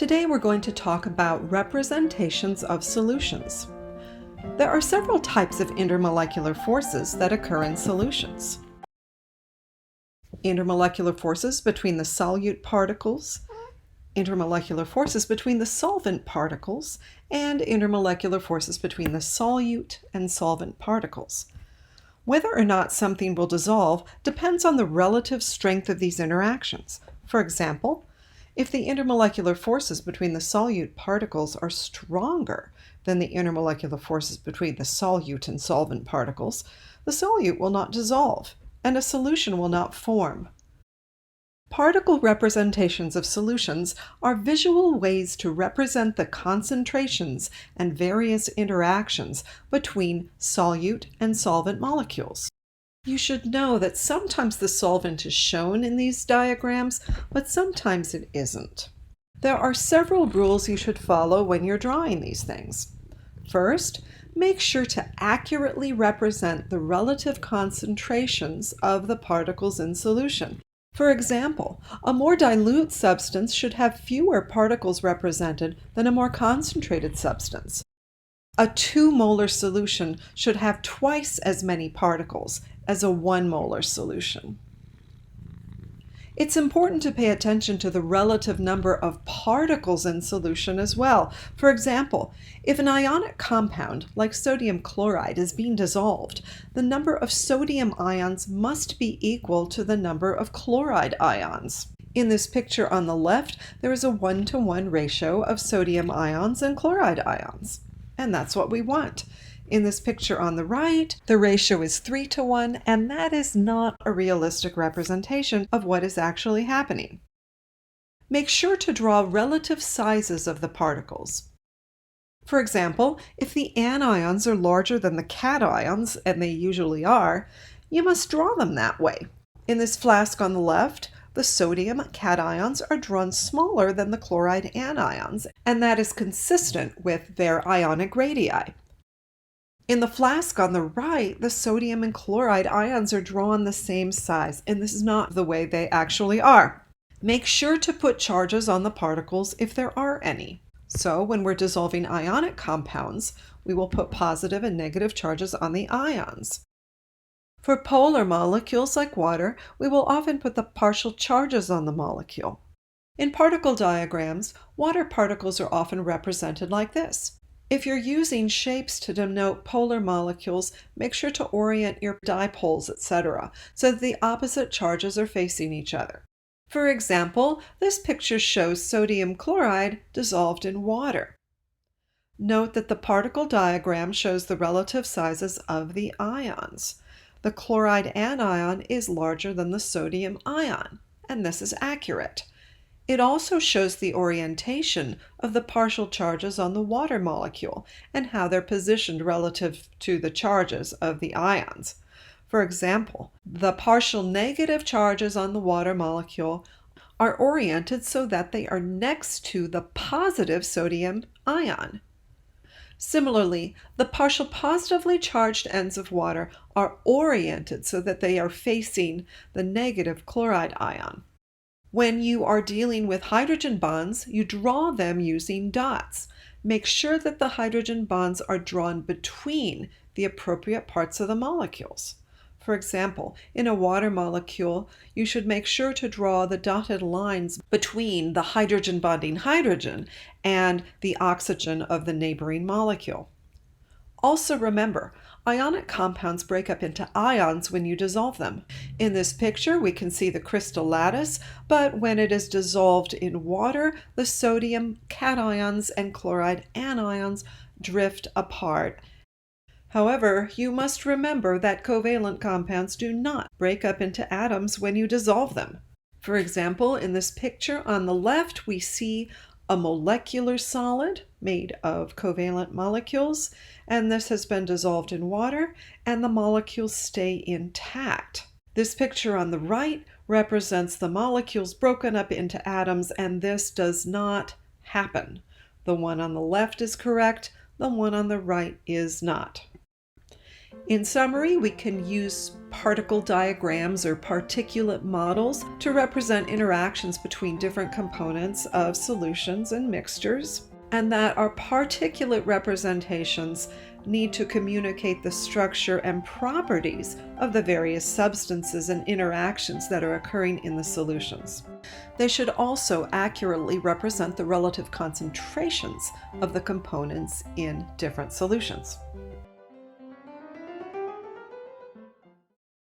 Today we're going to talk about representations of solutions. There are several types of intermolecular forces that occur in solutions. Intermolecular forces between the solute particles, intermolecular forces between the solvent particles, and intermolecular forces between the solute and solvent particles. Whether or not something will dissolve depends on the relative strength of these interactions. For example, if the intermolecular forces between the solute particles are stronger than the intermolecular forces between the solute and solvent particles, the solute will not dissolve, and a solution will not form. Particle representations of solutions are visual ways to represent the concentrations and various interactions between solute and solvent molecules. You should know that sometimes the solvent is shown in these diagrams, but sometimes it isn't. There are several rules you should follow when you're drawing these things. First, make sure to accurately represent the relative concentrations of the particles in solution. For example, a more dilute substance should have fewer particles represented than a more concentrated substance. A 2-molar solution should have twice as many particles as a 1-molar solution. It's important to pay attention to the relative number of particles in solution as well. For example, if an ionic compound like sodium chloride is being dissolved, the number of sodium ions must be equal to the number of chloride ions. In this picture on the left, there is a 1-to-1 ratio of sodium ions and chloride ions, and that's what we want. In this picture on the right, the ratio is 3-to-1, and that is not a realistic representation of what is actually happening. Make sure to draw relative sizes of the particles. For example, if the anions are larger than the cations, and they usually are, you must draw them that way. In this flask on the left, the sodium cations are drawn smaller than the chloride anions, and that is consistent with their ionic radii. In the flask on the right, the sodium and chloride ions are drawn the same size, and this is not the way they actually are. Make sure to put charges on the particles if there are any. So when we're dissolving ionic compounds, we will put positive and negative charges on the ions. For polar molecules like water, we will often put the partial charges on the molecule. In particle diagrams, water particles are often represented like this. If you're using shapes to denote polar molecules, make sure to orient your dipoles, etc., so that the opposite charges are facing each other. For example, this picture shows sodium chloride dissolved in water. Note that the particle diagram shows the relative sizes of the ions. The chloride anion is larger than the sodium ion, and this is accurate. It also shows the orientation of the partial charges on the water molecule and how they're positioned relative to the charges of the ions. For example, the partial negative charges on the water molecule are oriented so that they are next to the positive sodium ion. Similarly, the partial positively charged ends of water are oriented so that they are facing the negative chloride ion. When you are dealing with hydrogen bonds, you draw them using dots. Make sure that the hydrogen bonds are drawn between the appropriate parts of the molecules. For example, in a water molecule, you should make sure to draw the dotted lines between the hydrogen bonding hydrogen and the oxygen of the neighboring molecule. Also remember, ionic compounds break up into ions when you dissolve them. In this picture, we can see the crystal lattice, but when it is dissolved in water, the sodium cations and chloride anions drift apart. However, you must remember that covalent compounds do not break up into atoms when you dissolve them. For example, in this picture on the left, we see a molecular solid made of covalent molecules, and this has been dissolved in water, and the molecules stay intact. This picture on the right represents the molecules broken up into atoms, and this does not happen. The one on the left is correct, the one on the right is not. In summary, we can use particle diagrams or particulate models to represent interactions between different components of solutions and mixtures, and that our particulate representations need to communicate the structure and properties of the various substances and interactions that are occurring in the solutions. They should also accurately represent the relative concentrations of the components in different solutions.